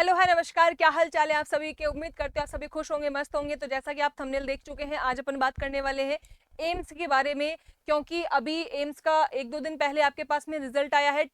Hello hi नमस्कार, क्या हाल चाल है आप सभी के। उम्मीद करते हैं आप सभी खुश होंगे, मस्त होंगे। तो जैसा कि आप थंबनेल देख चुके हैं, आज अपन बात करने वाले हैं एम्स के बारे में। क्योंकि अभी एम्स का एक दो दिन पहले आपके पास में रिजल्ट आया है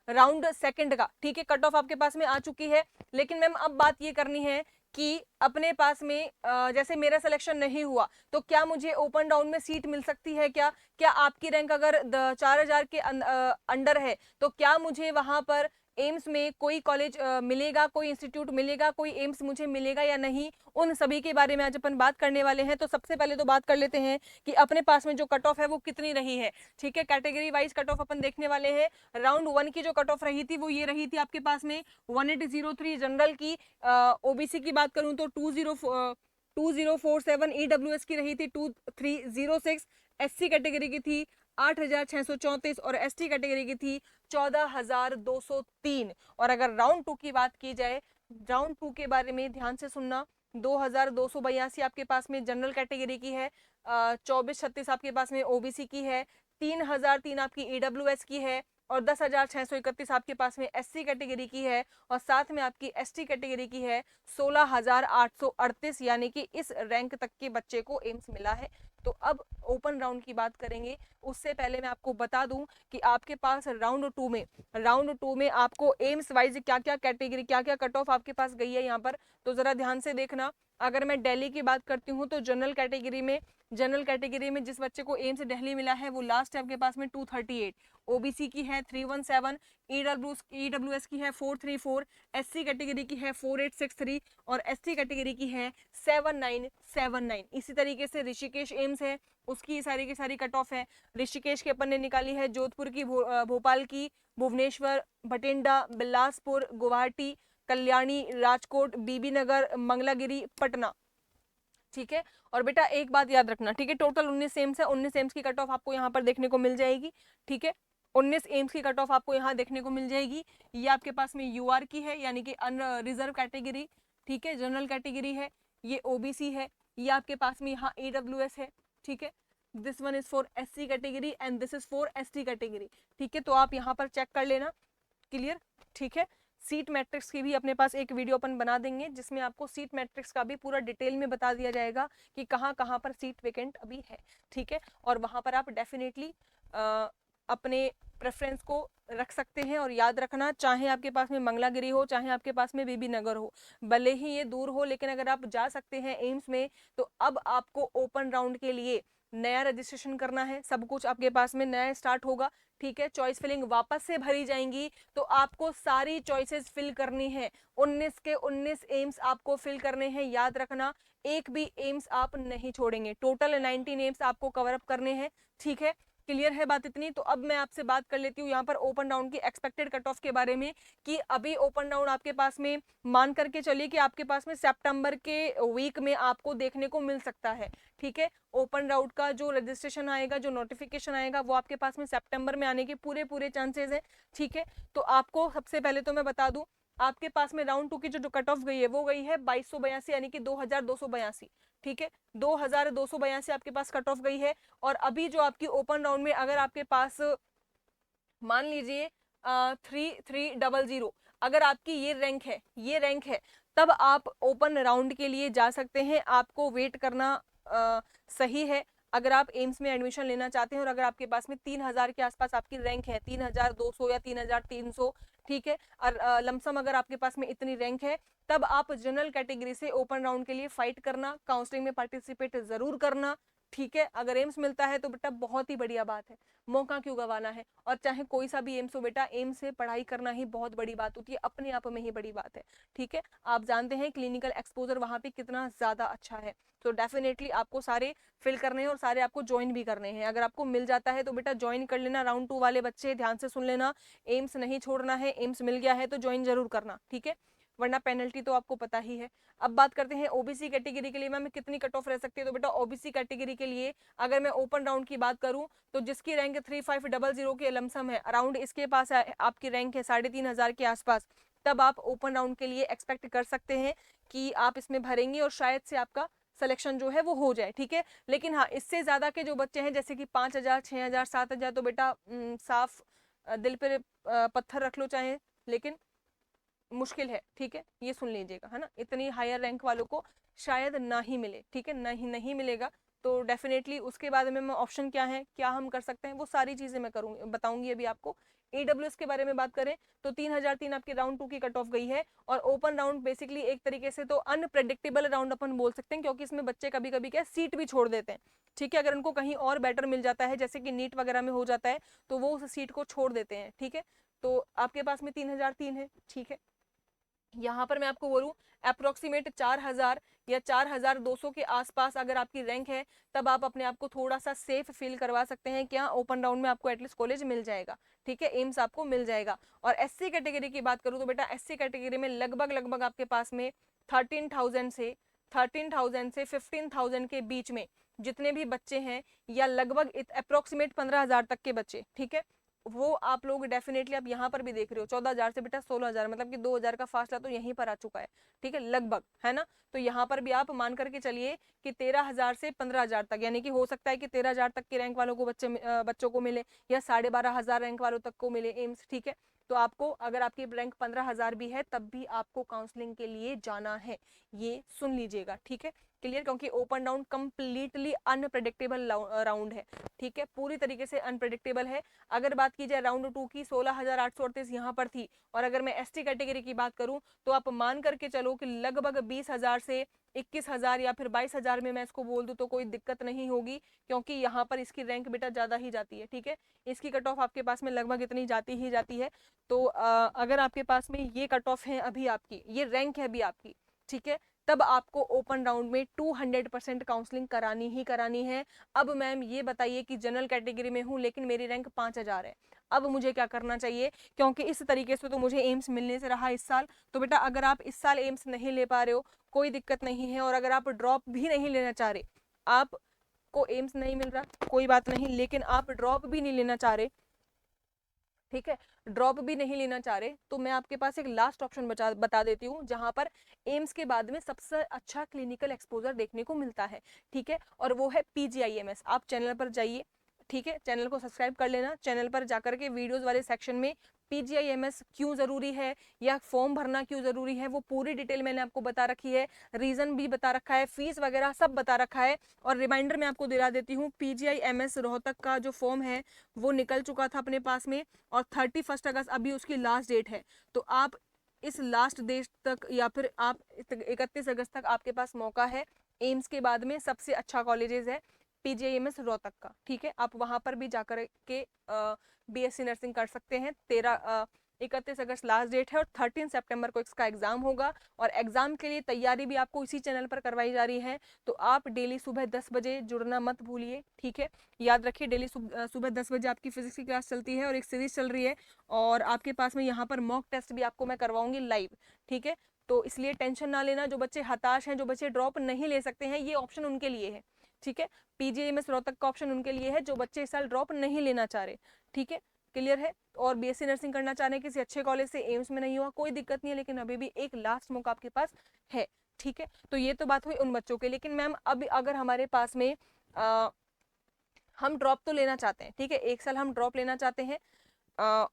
राउंड सेकंड का, ठीक है। कट ऑफ आपके पास में आ चुकी है। लेकिन मैम अब बात ये करनी है कि अपने पास में जैसे मेरा सिलेक्शन नहीं हुआ तो क्या मुझे ओपन राउंड में सीट मिल सकती है क्या? क्या आपकी रैंक अगर 4000 के अंडर है तो क्या मुझे वहां पर एम्स में कोई कॉलेज मिलेगा, कोई इंस्टीट्यूट मिलेगा, कोई एम्स मुझे मिलेगा या नहीं? उन सभी के बारे में आज अपन बात करने वाले हैं। तो सबसे पहले तो बात कर लेते हैं कि अपने पास में जो कट ऑफ है वो कितनी रही है, ठीक है। कैटेगरी वाइज कट ऑफ अपन देखने वाले हैं। राउंड वन की जो कट ऑफ रही थी वो ये रही थी आपके पास में 1803 जनरल की। ओबीसी की बात करूं तो 2047, ईडब्ल्यूएस की रही थी 2306, एससी कैटेगरी की थी 8634 और एसटी कैटेगरी की थी 14203। और अगर राउंड टू की बात की जाए, राउंड टू के बारे में ध्यान से सुनना। 2282 आपके पास में जनरल कैटेगरी की है, 2436 आपके पास में ओबीसी की है, 3003 आपकी ईडब्ल्यूएस की है और 10,631 आपके पास में एससी कैटेगरी की है और साथ में आपकी एसटी कैटेगरी की है 16,838। यानी कि इस रैंक तक के बच्चे को एम्स मिला है। तो अब ओपन राउंड की बात करेंगे। उससे पहले मैं आपको बता दूं कि आपके पास राउंड टू में आपको एम्स वाइज क्या क्या कैटेगरी, क्या क्या कट ऑफ आपके पास गई है यहाँ पर, तो जरा ध्यान से देखना। अगर मैं दिल्ली की बात करती हूँ तो जनरल कैटेगरी में जिस बच्चे को एम्स दिल्ली मिला है वो लास्ट है आपके पास में 238, ओबीसी की है 317, ईडब्ल्यूएस की है 434, एससी कैटेगरी की है 4863 और एसटी कैटेगरी की है 7979। इसी तरीके से ऋषिकेश एम्स है, उसकी सारी की सारी कट ऑफ है। ऋषिकेश के अपन ने निकाली है जोधपुर की, भोपाल की, भुवनेश्वर, भटिंडा, बिलासपुर, गुवाहाटी, कल्याणी, राजकोट, बीबी नगर, मंगलागिरी, पटना, ठीक है। और बेटा एक बात याद रखना, ठीक है, टोटल 19 एम्स है। 19 एम्स की कट ऑफ आपको यहाँ पर देखने को मिल जाएगी, ठीक है। 19 एम्स की कट ऑफ आपको यहाँ देखने को मिल जाएगी। ये आपके पास में यूआर की है, यानी कि अन रिजर्व कैटेगरी, ठीक है, जनरल कैटेगरी है। ये ओबीसी है। ये आपके पास में यहाँ ईडब्ल्यूएस है, ठीक है। This one is for SC category and this is for ST category, ठीक है। तो आप यहाँ पर चेक कर लेना, क्लियर, ठीक है। सीट मैट्रिक्स की भी अपने पास एक वीडियो अपन बना देंगे जिसमें आपको सीट मैट्रिक्स का भी पूरा डिटेल में बता दिया जाएगा कि कहाँ कहाँ पर सीट वेकेंट अभी है, ठीक है। और वहां पर आप डेफिनेटली अपने प्रेफरेंस को रख सकते हैं। और याद रखना, चाहे आपके पास में मंगलागिरी हो, चाहे आपके पास में बीबी नगर हो, भले ही ये दूर हो, लेकिन अगर आप जा सकते हैं एम्स में तो अब आपको ओपन राउंड के लिए नया रजिस्ट्रेशन करना है। सब कुछ आपके पास में नया स्टार्ट होगा, ठीक है। चॉइस फिलिंग वापस से भरी जाएंगी तो आपको सारी चॉइसेस फिल करनी है। 19 के 19 एम्स आपको फिल करने हैं, याद रखना। एक भी एम्स आप नहीं छोड़ेंगे। टोटल 19 एम्स आपको कवर अप करने हैं, ठीक है। क्लियर है बात इतनी? तो अब मैं आपसे बात कर लेती हूँ यहाँ पर ओपन राउंड की एक्सपेक्टेड कट ऑफ के बारे में कि अभी ओपन राउंड आपके पास में मान करके चलिए कि आपके पास में सितंबर के वीक में आपको देखने को मिल सकता है, ठीक है। ओपन राउंड का जो रजिस्ट्रेशन आएगा, जो नोटिफिकेशन आएगा, वो आपके पास में सितंबर में आने के पूरे पूरे चांसेस है, ठीक है। तो आपको सबसे पहले तो मैं बता दूं, आपके पास में राउंड टू की जो कट ऑफ गई है वो गई है 2282, यानी कि 2282, ठीक है। 2282 आपके पास कट ऑफ गई है। और अभी जो आपकी ओपन राउंड में अगर आपके पास मान लीजिए 3300, अगर आपकी ये रैंक है तब आप ओपन राउंड के लिए जा सकते हैं। आपको वेट करना सही है। अगर आप एम्स में एडमिशन लेना चाहते हैं और अगर आपके पास में 3000 के आसपास आपकी रैंक है, 3200 या 3300, ठीक है, और लमसम अगर आपके पास में इतनी रैंक है तब आप जनरल कैटेगरी से ओपन राउंड के लिए फाइट करना, काउंसलिंग में पार्टिसिपेट जरूर करना, ठीक है। अगर एम्स मिलता है तो बेटा बहुत ही बढ़िया बात है, मौका क्यों गवाना है। और चाहे कोई सा भी एम्स हो बेटा, एम्स से पढ़ाई करना ही बहुत बड़ी बात होती है, अपने आप में ही बड़ी बात है, ठीक है। आप जानते हैं क्लिनिकल एक्सपोजर वहां पे कितना ज्यादा अच्छा है। तो डेफिनेटली आपको सारे फिल करने हैं और सारे आपको ज्वाइन भी करने हैं। अगर आपको मिल जाता है तो बेटा ज्वाइन कर लेना। राउंड टू वाले बच्चे ध्यान से सुन लेना, एम्स नहीं छोड़ना है, एम्स मिल गया है तो ज्वाइन जरूर करना, ठीक है, वरना पेनल्टी तो आपको पता ही है। अब बात करते हैं ओबीसी कैटेगरी के लिए मैम कितनी कट ऑफ रह सकती है। तो बेटा ओबीसी कैटेगरी के लिए अगर मैं ओपन राउंड की बात करूं तो जिसकी रैंक 3500 के लमसम है, अराउंड इसके पास आपकी रैंक है 3500 के आसपास, तब आप ओपन राउंड के लिए एक्सपेक्ट कर सकते हैं कि आप इसमें भरेंगे और शायद से आपका सिलेक्शन जो है वो हो जाए, ठीक है। लेकिन हाँ, इससे ज्यादा के जो बच्चे हैं जैसे कि 5000, 6000, 7000, तो बेटा साफ दिल पे पत्थर रख लो चाहे, लेकिन मुश्किल है, ठीक है, ये सुन लीजिएगा, है ना, इतनी हायर रैंक वालों को शायद ना ही मिले, ठीक है, नहीं मिलेगा। तो डेफिनेटली उसके बाद में ऑप्शन क्या है, क्या हम कर सकते हैं, वो सारी चीजें मैं करूंगी, बताऊंगी अभी आपको। ईडब्ल्यूएस के बारे में बात करें तो 3003 आपके राउंड 2 की कट ऑफ गई है, और ओपन राउंड बेसिकली एक तरीके से तो अनप्रेडिक्टेबल राउंड अपन बोल सकते हैं, क्योंकि इसमें बच्चे कभी कभी क्या सीट भी छोड़ देते हैं, ठीक है, अगर उनको कहीं और बेटर मिल जाता है, जैसे कि नीट वगैरह में हो जाता है, तो वो उस सीट को छोड़ देते हैं, ठीक है। तो आपके पास में 3003 है, ठीक है। यहाँ पर मैं आपको बोलूँ अप्रोक्सीमेट 4000 या 4200 के आसपास अगर आपकी रैंक है, तब आप अपने आप को थोड़ा सा सेफ फील करवा सकते हैं, क्या ओपन राउंड में आपको एटलीस्ट कॉलेज मिल जाएगा, ठीक है, एम्स आपको मिल जाएगा। और एससी कैटेगरी की बात करूँ तो बेटा एससी कैटेगरी में लगभग आपके पास में 13,000 से 15,000 के बीच में जितने भी बच्चे हैं, या लगभग अप्रोक्सीमेट 15,000 तक के बच्चे, ठीक है, वो आप लोग डेफिनेटली आप यहाँ पर भी देख रहे हो 14,000 से बेटा 16,000, मतलब कि 2,000 का फासला तो यहीं पर आ चुका है, ठीक है, लगभग, है ना। तो यहाँ पर भी आप मान करके चलिए कि 13,000 से 15,000 तक, यानी कि हो सकता है कि 13,000 तक के रैंक वालों को बच्चों को मिले, या 12,500 रैंक वालों तक को मिले एम्स, ठीक है। तो आपको अगर आपकी रैंक 15,000 भी है तब भी आपको काउंसलिंग के लिए जाना है, ये सुन लीजिएगा, ठीक है, क्लियर, क्योंकि open round completely unpredictable round है, ठीक है, पूरी तरीके से अनप्रेडिक्टेबल है। अगर बात की जाए राउंड 2 की 16,838 यहाँ पर थी, और अगर मैं एसटी कैटेगरी की बात करूं तो आप मान करके चलो कि लगभग 20,000 से 21,000 या फिर 22,000 में मैं इसको बोल दूं तो कोई दिक्कत नहीं होगी, क्योंकि यहाँ पर इसकी रैंक बेटा ज्यादा ही जाती है, ठीक है, इसकी कट ऑफ आपके पास में लगभग इतनी जाती ही जाती है। तो अगर आपके पास में ये कट ऑफ है अभी, आपकी ये रैंक है अभी आपकी, ठीक है, तब आपको ओपन राउंड में 200% काउंसलिंग करानी ही करानी है। अब मैम ये बताइए कि जनरल कैटेगरी में हूँ लेकिन मेरी रैंक 5,000 है, अब मुझे क्या करना चाहिए, क्योंकि इस तरीके से तो मुझे एम्स मिलने से रहा इस साल। तो बेटा अगर आप इस साल एम्स नहीं ले पा रहे हो कोई दिक्कत नहीं है, और अगर आप ड्रॉप भी नहीं लेना चाह रहे, आपको एम्स नहीं मिल रहा कोई बात नहीं, लेकिन आप ड्रॉप भी नहीं लेना चाह रहे, ठीक है, ड्रॉप भी नहीं लेना चाह रहे, तो मैं आपके पास एक लास्ट ऑप्शन बता देती हूँ, जहां पर एम्स के बाद में सबसे अच्छा क्लिनिकल एक्सपोजर देखने को मिलता है, ठीक है, और वो है पीजीआईएमएस। आप चैनल पर जाइए, ठीक है, चैनल को सब्सक्राइब कर लेना, चैनल पर जाकर के वीडियोस वाले सेक्शन में पीजीआईएमएस क्यों जरूरी है या फॉर्म भरना क्यों जरूरी है वो पूरी डिटेल मैंने आपको बता रखी है, रीजन भी बता रखा है, फीस वगैरह सब बता रखा है। और रिमाइंडर मैं आपको दिला देती हूँ, पीजीआईएमएस रोहतक का जो फॉर्म है वो निकल चुका था अपने पास में, और 31 अगस्त अभी उसकी लास्ट डेट है। तो आप इस लास्ट डेट तक या फिर आप 31 अगस्त तक आपके पास मौका है। एम्स के बाद में सबसे अच्छा कॉलेजेस है पीजीआईएमएस रोहतक का, ठीक है, आप वहां पर भी जाकर के बीएससी नर्सिंग कर सकते हैं। 31 अगस्त लास्ट डेट है और 13 सितंबर को इसका एग्जाम होगा, और एग्जाम के लिए तैयारी भी आपको इसी चैनल पर करवाई जा रही है। तो आप डेली सुबह 10 बजे जुड़ना मत भूलिए, ठीक है, याद रखिए डेली सुबह 10 बजे आपकी फिजिक्स की क्लास चलती है और एक सीरीज चल रही है, और आपके पास में यहाँ पर मॉक टेस्ट भी आपको मैं करवाऊंगी लाइव, ठीक है। तो इसलिए टेंशन ना लेना, जो बच्चे हताश हैं, जो बच्चे ड्रॉप नहीं ले सकते हैं, ये ऑप्शन उनके लिए है, ठीक है, पीजीआईएमएस रोहतक का ऑप्शन उनके लिए है जो बच्चे इस साल ड्रॉप नहीं लेना चाह रहे, ठीक है, क्लियर है। और बीएससी नर्सिंग करना चाह रहे हैं किसी अच्छे कॉलेज से, एम्स में नहीं हुआ कोई दिक्कत नहीं है, लेकिन अभी भी एक लास्ट मौका आपके पास है, ठीक है। तो ये तो बात हुई उन बच्चों के, लेकिन मैम अब अगर हमारे पास में हम ड्रॉप तो लेना चाहते हैं, ठीक है, एक साल हम ड्रॉप लेना चाहते हैं,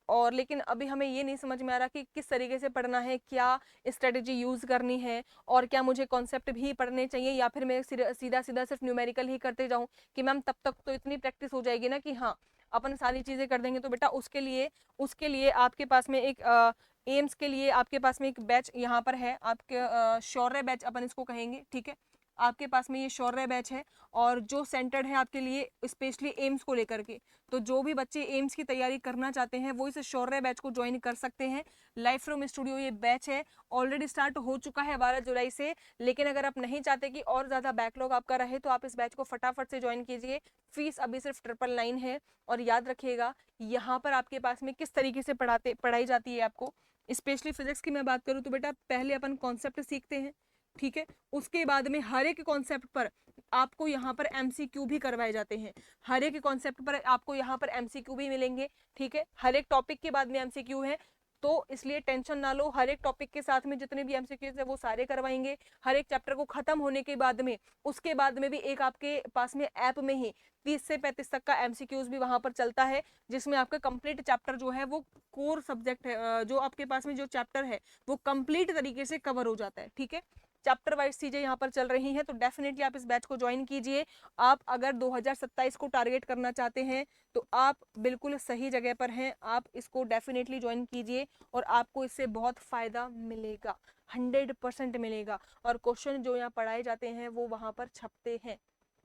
और लेकिन अभी हमें ये नहीं समझ में आ रहा कि किस तरीके से पढ़ना है, क्या स्ट्रेटेजी यूज करनी है, और क्या मुझे कॉन्सेप्ट भी पढ़ने चाहिए, या फिर मैं सीधा सीधा सिर्फ न्यूमेरिकल ही करते जाऊं, कि मैम तब तक तो इतनी प्रैक्टिस हो जाएगी ना कि हाँ अपन सारी चीजें कर देंगे। तो बेटा उसके लिए आपके पास में एक एम्स के लिए आपके पास में एक बैच यहाँ पर है, आपके शौर्य बैच अपन इसको कहेंगे, ठीक है, आपके पास में ये शौर्य बैच है, और जो सेंटर्ड है आपके लिए स्पेशली एम्स को लेकर के। तो जो भी बच्चे एम्स की तैयारी करना चाहते हैं वो इस शौर्य बैच को ज्वाइन कर सकते हैं। लाइफ फ्रॉम स्टूडियो ये बैच है, ऑलरेडी स्टार्ट हो चुका है 12 जुलाई से, लेकिन अगर आप नहीं चाहते कि और ज़्यादा बैकलॉग आपका रहे तो आप इस बैच को फटाफट से ज्वाइन कीजिए। फीस अभी सिर्फ 999 है, और याद रखिएगा यहाँ पर आपके पास में किस तरीके से पढ़ाई जाती है आपको। स्पेशली फिजिक्स की मैं बात करूँ तो बेटा पहले अपन कॉन्सेप्ट सीखते हैं, ठीक है, उसके बाद में हर एक कॉन्सेप्ट पर आपको यहाँ पर एमसीक्यू भी करवाए जाते हैं, हर एक कॉन्सेप्ट पर आपको यहाँ पर एमसीक्यू भी मिलेंगे, ठीक है, हर एक टॉपिक के बाद में एमसीक्यू है। तो इसलिए टेंशन ना लो, हर एक टॉपिक के साथ में जितने भी एमसीक्यूज है वो सारे करवाएंगे। हर एक चैप्टर को खत्म होने के बाद में, उसके बाद में भी एक आपके पास में ऐप में ही 30 से 35 तक का एमसीक्यूज भी वहां पर चलता है, जिसमें आपका कंप्लीट चैप्टर जो है वो कोर सब्जेक्ट है, जो आपके पास में जो चैप्टर है वो कंप्लीट तरीके से कवर हो जाता है। ठीक है, चैप्टर वाइज चीजें यहाँ पर चल रही हैं, तो डेफिनेटली आप इस बैच को ज्वाइन कीजिए। आप अगर 2027 को टारगेट करना चाहते हैं तो आप बिल्कुल सही जगह पर हैं, आप इसको डेफिनेटली ज्वाइन कीजिए और आपको इससे बहुत फायदा मिलेगा, 100% मिलेगा। और क्वेश्चन जो यहाँ पढ़ाए जाते हैं वो वहां पर छपते हैं।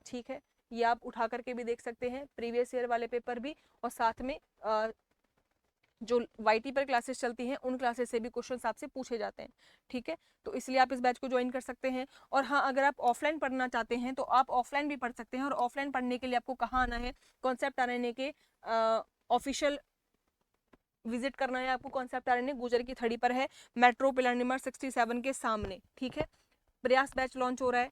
ठीक है, ये आप उठा करके भी देख सकते हैं, प्रीवियस ईयर वाले पेपर भी, और साथ में जो वाईटी पर क्लासेस चलती हैं उन क्लासेस से भी क्वेश्चंस आपसे पूछे जाते हैं। ठीक है, तो इसलिए आप इस बैच को ज्वाइन कर सकते हैं। और हाँ, अगर आप ऑफलाइन पढ़ना चाहते हैं तो आप ऑफलाइन भी पढ़ सकते हैं, और ऑफलाइन पढ़ने के लिए आपको कहाँ आना है, कॉन्सेप्ट आरएनए के ऑफिशियल विजिट करना है आपको। कॉन्सेप्ट आरएनए गुजर की थड़ी पर है, मेट्रो पिलर नंबर 67 के सामने। ठीक है, प्रयास बैच लॉन्च हो रहा है,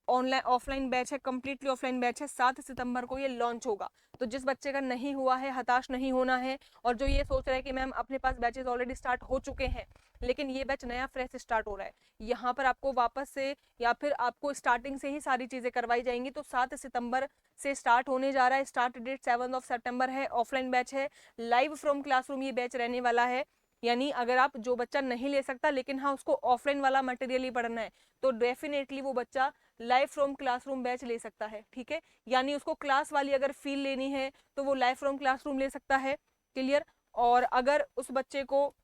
ऑनलाइन ऑफलाइन बैच है, कंप्लीटली ऑफलाइन बैच है, 7 सितंबर को ये लॉन्च होगा। तो जिस बच्चे का नहीं हुआ है, हताश नहीं होना है, और जो ये सोच रहा है कि मैम अपने पास बैचेस ऑलरेडी स्टार्ट हो चुके हैं लेकिन ये बैच नया फ्रेश स्टार्ट हो रहा है, यहाँ पर आपको वापस से या फिर आपको स्टार्टिंग से ही सारी चीजें करवाई जाएंगी। तो 7 सितंबर से स्टार्ट होने जा रहा है, स्टार्ट डेट 7 सितंबर है, ऑफलाइन बैच है, लाइव फ्रॉम क्लासरूम ये बैच रहने वाला है। यानी अगर आप जो बच्चा नहीं ले सकता लेकिन हाँ उसको ऑफलाइन वाला मटेरियल ही पढ़ना है तो डेफिनेटली वो बच्चा लाइव फ्रॉम क्लासरूम बैच ले सकता है। ठीक है, यानी उसको क्लास वाली अगर फील लेनी है तो वो लाइव फ्रॉम क्लासरूम ले सकता है। क्लियर, और अगर उस बच्चे को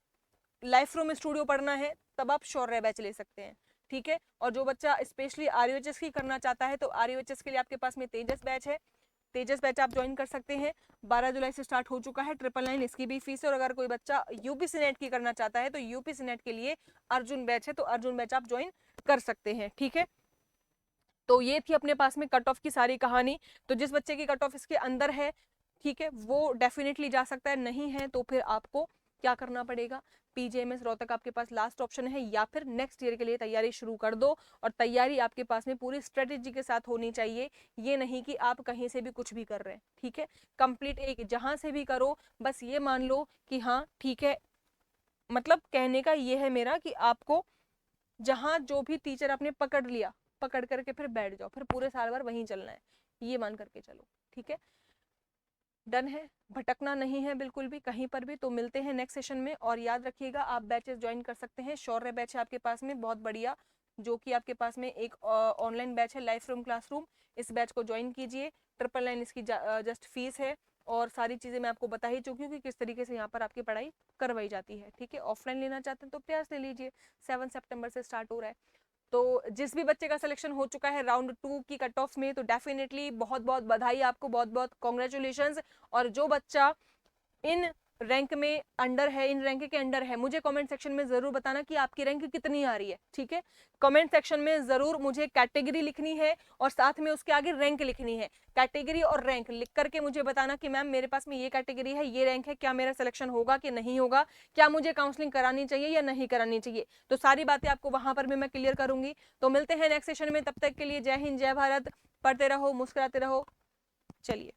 लाइव फ्रॉम स्टूडियो पढ़ना है तब आप शौर्य बैच ले सकते हैं। ठीक है, और जो बच्चा स्पेशली आरयूएचएस की करना चाहता है तो आरयूएचएस के लिए आपके पास में तेजस बैच है, तेजस बैच आप ज्वाइन कर सकते हैं, 12 जुलाई से स्टार्ट हो चुका है, 999 इसकी भी फीस है। और अगर कोई बच्चा यूपीसी नेट की करना चाहता है तो यूपीसी नेट के लिए अर्जुन बैच है, तो अर्जुन बैच आप ज्वाइन कर सकते हैं। ठीक है, तो ये थी अपने पास में कट ऑफ की सारी कहानी। तो जिस बच्चे की कट ऑफ इसके अंदर है, ठीक है, वो डेफिनेटली जा सकता है, नहीं है तो फिर आपको क्या करना पड़ेगा, पीजीएमएस रोहतक आपके पास लास्ट ऑप्शन है, या फिर नेक्स्ट ईयर के लिए तैयारी शुरू कर दो। और तैयारी आपके पास में पूरी स्ट्रेटेजी के साथ होनी चाहिए, ये नहीं कि आप कहीं से भी कुछ भी कर रहे हैं। ठीक है, कंप्लीट एक जहां से भी करो, बस ये मान लो कि हाँ ठीक है, मतलब कहने का ये है मेरा कि आपको जहां जो भी टीचर आपने पकड़ लिया, पकड़ करके फिर बैठ जाओ, फिर पूरे साल भर वहीं चलना है, ये मान करके चलो। ठीक है, डन है, भटकना नहीं है बिल्कुल भी कहीं पर भी। तो मिलते हैं नेक्स्ट सेशन में, और याद रखिएगा आप बैचेस ज्वाइन कर सकते हैं। शौर्य बैच है आपके पास में बहुत बढ़िया, जो कि आपके पास में एक ऑनलाइन बैच है लाइव फ्रॉम क्लासरूम, इस बैच को ज्वाइन कीजिए। 999 इसकी जस्ट फीस है, और सारी चीजें मैं आपको बता ही चुकी हूँ कि किस तरीके से यहाँ पर आपकी पढ़ाई करवाई जाती है। ठीक है, ऑफलाइन लेना चाहते हैं तो प्रयास ले लीजिए, 7 सितंबर से स्टार्ट हो रहा है। तो जिस भी बच्चे का सिलेक्शन हो चुका है राउंड 2 की कट ऑफ में, तो डेफिनेटली बहुत बहुत बधाई आपको, बहुत बहुत कॉन्ग्रेचुलेशंस। और जो बच्चा इन रैंक में अंडर है, इन रैंक के अंडर है, मुझे कमेंट सेक्शन में जरूर बताना कि आपकी रैंक कितनी आ रही है। ठीक है, कमेंट सेक्शन में जरूर मुझे कैटेगरी लिखनी है और साथ में उसके आगे रैंक लिखनी है। कैटेगरी और रैंक लिख करके मुझे बताना कि मैम मेरे पास में ये कैटेगरी है, ये रैंक है, क्या मेरा सिलेक्शन होगा कि नहीं होगा, क्या मुझे काउंसलिंग करानी चाहिए या नहीं करानी चाहिए। तो सारी बातें आपको वहां पर भी मैं क्लियर करूंगी। तो मिलते हैं नेक्स्ट सेशन में, तब तक के लिए जय हिंद, जय भारत, पढ़ते रहो, मुस्कुराते रहो। चलिए।